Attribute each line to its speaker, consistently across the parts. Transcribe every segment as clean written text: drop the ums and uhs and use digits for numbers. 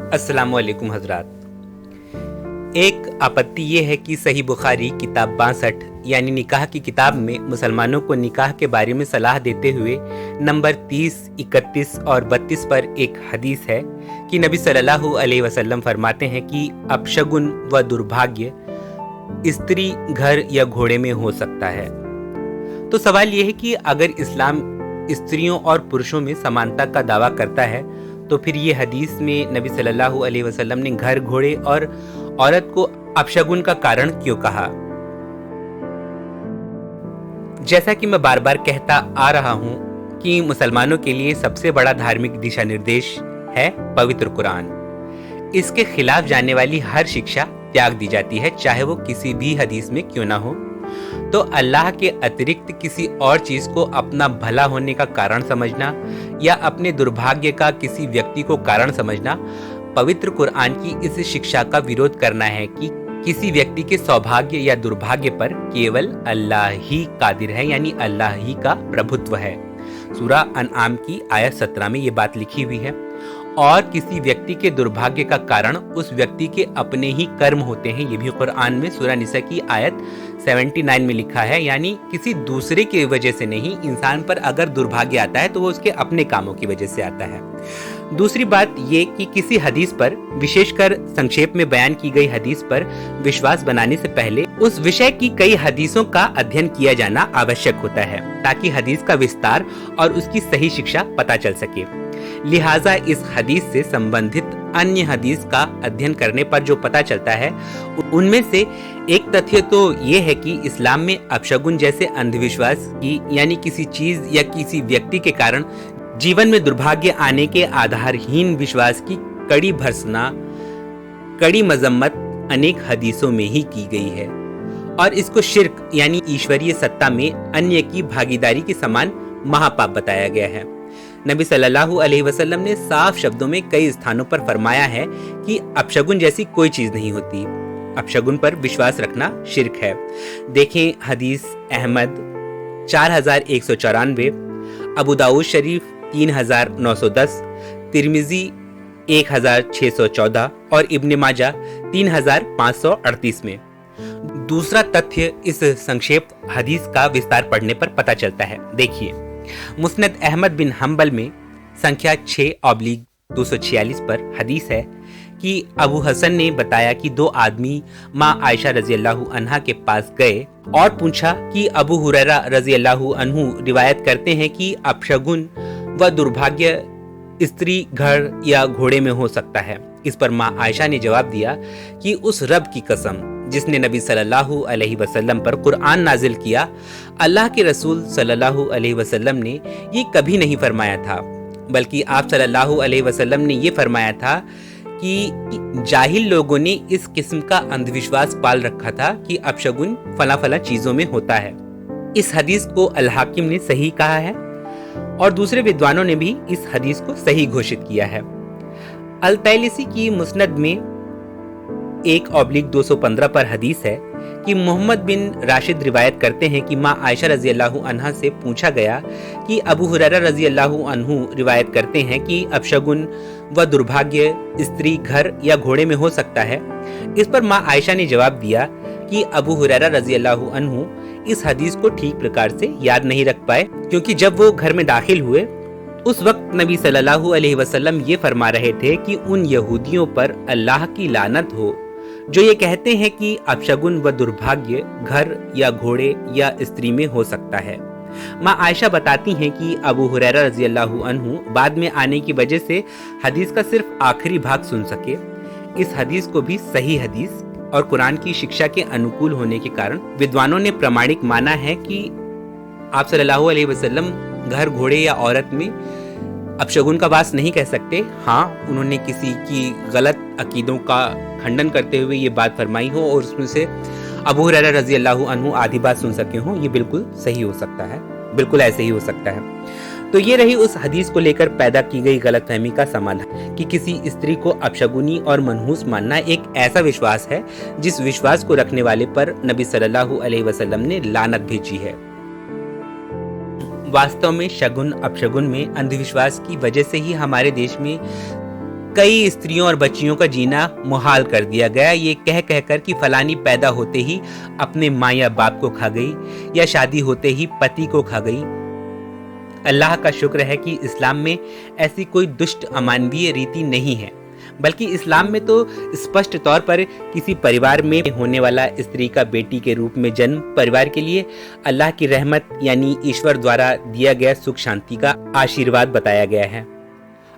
Speaker 1: अस्सलामुअलैकुम हजरात। एक आपत्ति ये है कि सही बुखारी किताब 62 यानी निकाह की किताब में मुसलमानों को निकाह के बारे में सलाह देते हुए नंबर 30, 31 और 32 पर एक हदीस है कि नबी सल्लल्लाहु अलैहि वसल्लम फरमाते हैं कि अपशगुन व दुर्भाग्य स्त्री, घर या घोड़े में हो सकता है। तो सवाल यह है कि अगर इस्लाम स्त्रियों और पुरुषों में समानता का दावा करता है तो फिर ये हदीस में नबी सल्लल्लाहु अलैहि वसल्लम ने घर, घोड़े और औरत को अपशगुन का कारण क्यों कहा? जैसा कि मैं बार बार कहता आ रहा हूं कि मुसलमानों के लिए सबसे बड़ा धार्मिक दिशा निर्देश है पवित्र कुरान। इसके खिलाफ जाने वाली हर शिक्षा त्याग दी जाती है, चाहे वो किसी भी हदीस में क्यों ना हो। तो अल्लाह के अतिरिक्त किसी और चीज को अपना भला होने का कारण समझना या अपने दुर्भाग्य का किसी व्यक्ति को कारण समझना पवित्र कुरान की इस शिक्षा का विरोध करना है कि किसी व्यक्ति के सौभाग्य या दुर्भाग्य पर केवल अल्लाह ही कादिर है, यानी अल्लाह ही का प्रभुत्व है। सूरा अनआम की आयत 17 में ये बात लिखी हुई है। और किसी व्यक्ति के दुर्भाग्य का कारण उस व्यक्ति के अपने ही कर्म होते हैं, ये भी कुरान में सूरा निसा की आयत 79 में लिखा है। यानी किसी दूसरे की वजह से नहीं, इंसान पर अगर दुर्भाग्य आता है तो वो उसके अपने कामों की वजह से आता है। दूसरी बात ये कि किसी हदीस पर, विशेषकर संक्षेप में बयान की गई हदीस पर विश्वास बनाने से पहले उस विषय की कई हदीसों का अध्ययन किया जाना आवश्यक होता है, ताकि हदीस का विस्तार और उसकी सही शिक्षा पता चल सके। लिहाजा इस हदीस से संबंधित अन्य हदीस का अध्ययन करने पर जो पता चलता है उनमें से एक तथ्य तो ये है कि इस्लाम में अपशगुन जैसे अंधविश्वास की, यानी किसी चीज या किसी व्यक्ति के कारण जीवन में दुर्भाग्य आने के आधारहीन विश्वास की कड़ी भर्त्सना, कड़ी मजम्मत अनेक हदीसों में ही की गई है और इसको शिर्क यानी ईश्वरीय सत्ता में अन्य की भागीदारी के समान महापाप बताया गया है। नबी सल्लल्लाहु अलैहि वसल्लम ने साफ शब्दों में कई स्थानों पर फरमाया है कि अपशगुन जैसी कोई चीज नहीं होती। अपशगुन पर विश्वास रखना शिर्क है। देखें हदीस अहमद 4194, अबू दाऊद शरीफ 3910, तिर्मिजी 1614 और इब्न माजा 3538 में। दूसरा तथ्य इस संक्षेप हदीस का विस्तार पढ़ने पर पता चलता है। देखिए, मुस्नद अहमद बिन हम्बल में संख्या 6/246 पर हदीस है कि अबू हसन ने बताया कि दो आदमी मां आयशा रजी अल्लाह अन्हा के पास गए और पूछा कि अबू हुरैरा रजी अल्लाह अन्हु रिवायत करते हैं कि अपशगुन व दुर्भाग्य स्त्री, घर या घोड़े में हो सकता है। इस पर मां आयशा ने जवाब दिया कि उस रब की कसम जिसने नबी सल्लल्लाहु अलैहि वसल्लम पर कुरान नाजिल किया, अल्लाह के रसूल सल्लल्लाहु अलैहि वसल्लम ने ये कभी नहीं फरमाया था, बल्कि आप सल्लल्लाहु अलैहि वसल्लम ने ये फरमाया था कि जाहिल लोगों ने इस किस्म का अंधविश्वास पाल रखा था कि अपशगुन फला फला चीजों में होता है। इस हदीस को अल हाकिम ने सही कहा है और दूसरे विद्वानों ने भी इस हदीस को सही घोषित किया है। अल तैलिसी की मुस्नद में 1/215 पर हदीस है कि मोहम्मद बिन राशिद रिवायत करते हैं कि मां आयशा रजी अल्लाह अन्हा से पूछा गया कि अबू हुरैरा रजी अल्लाह अन्हु रिवायत करते हैं कि अपशगुन व दुर्भाग्य स्त्री, घर या घोड़े में हो सकता है। इस पर मां आयशा ने जवाब दिया कि अबू हुरैरा रजी अल्लाह अन्हु इस हदीस को ठीक प्रकार से याद नहीं रख पाए, क्योंकि जब वो घर में दाखिल हुए उस वक्त नबी सल्लल्लाहु अलैहि वसल्लम ये फरमा रहे थे कि उन यहूदियों पर अल्लाह की लानत हो जो ये कहते हैं कि अपशगुन व दुर्भाग्य घर या घोड़े या स्त्री में हो सकता है। मां आयशा बताती हैं कि अबू हुरैरा रजी अल्लाह अन्हु बाद में आने की वजह से हदीस का सिर्फ आखिरी भाग सुन सके। इस हदीस को भी सही हदीस और कुरान की शिक्षा के अनुकूल होने के कारण विद्वानों ने प्रमाणिक माना है कि आप सल्लल्लाहु अलैहि वसल्लम घर, घोड़े या औरत में अपशगुन का वास नहीं कह सकते। हाँ, उन्होंने किसी की गलत अकीदों का खंडन करते हुए ये बात फरमाई हो और उसमें से अबू हुरैरा रजी अल्लाह अन्हु आधी बात सुन सके हो, ये बिल्कुल सही हो सकता है, बिल्कुल ऐसे ही हो सकता है। तो ये रही उस हदीस को लेकर पैदा की गई गलतफहमी का समाधान कि किसी स्त्री को अपशगुनी और मनहूस मानना एक ऐसा विश्वास है जिस विश्वास को रखने वाले पर नबी सल्लल्लाहु अलैहि वसल्लम ने लानत भेजी है। वास्तव में शगुन अपशगुन में अंधविश्वास की वजह से ही हमारे देश में कई स्त्रियों और बच्चियों का जीना मुहाल कर दिया गया, ये कह कहकर कि फलानी पैदा होते ही अपने माँ या बाप को खा गई या शादी होते ही पति को खा गई। अल्लाह का शुक्र है कि इस्लाम में ऐसी कोई दुष्ट अमानवीय रीति नहीं है, बल्कि इस्लाम में तो स्पष्ट तौर पर किसी परिवार में होने वाला स्त्री का बेटी के रूप में जन्म परिवार के लिए अल्लाह की रहमत यानी ईश्वर द्वारा दिया गया सुख शांति का आशीर्वाद बताया गया है।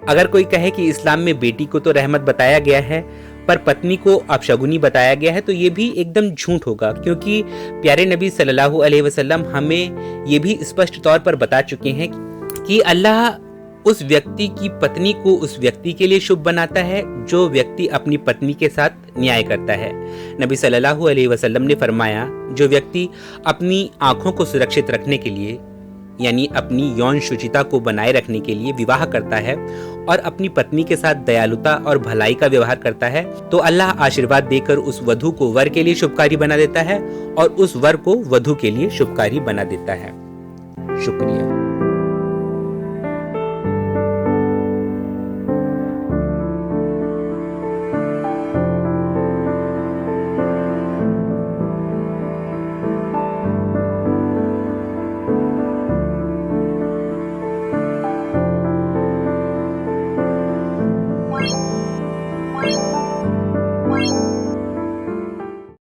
Speaker 1: अगर कोई कहे कि इस्लाम में बेटी को तो रहमत बताया गया है पर पत्नी को अपशगुनी बताया गया है, तो ये भी एकदम झूठ होगा, क्योंकि प्यारे नबी सल्लल्लाहु अलैहि वसल्लम हमें ये भी स्पष्ट तौर पर बता चुके हैं कि अल्लाह उस व्यक्ति की पत्नी को उस व्यक्ति के लिए शुभ बनाता है जो व्यक्ति अपनी पत्नी के साथ न्याय करता है। नबी सल्लल्लाहु अलैहि वसल्लम ने फरमाया, जो व्यक्ति अपनी आंखों को सुरक्षित रखने के लिए यानी अपनी यौन शुचिता को बनाए रखने के लिए विवाह करता है और अपनी पत्नी के साथ दयालुता और भलाई का व्यवहार करता है, तो अल्लाह आशीर्वाद देकर उस वधू को वर के लिए शुभकारी बना देता है और उस वर को वधू के लिए शुभकारी बना देता है। शुक्रिया।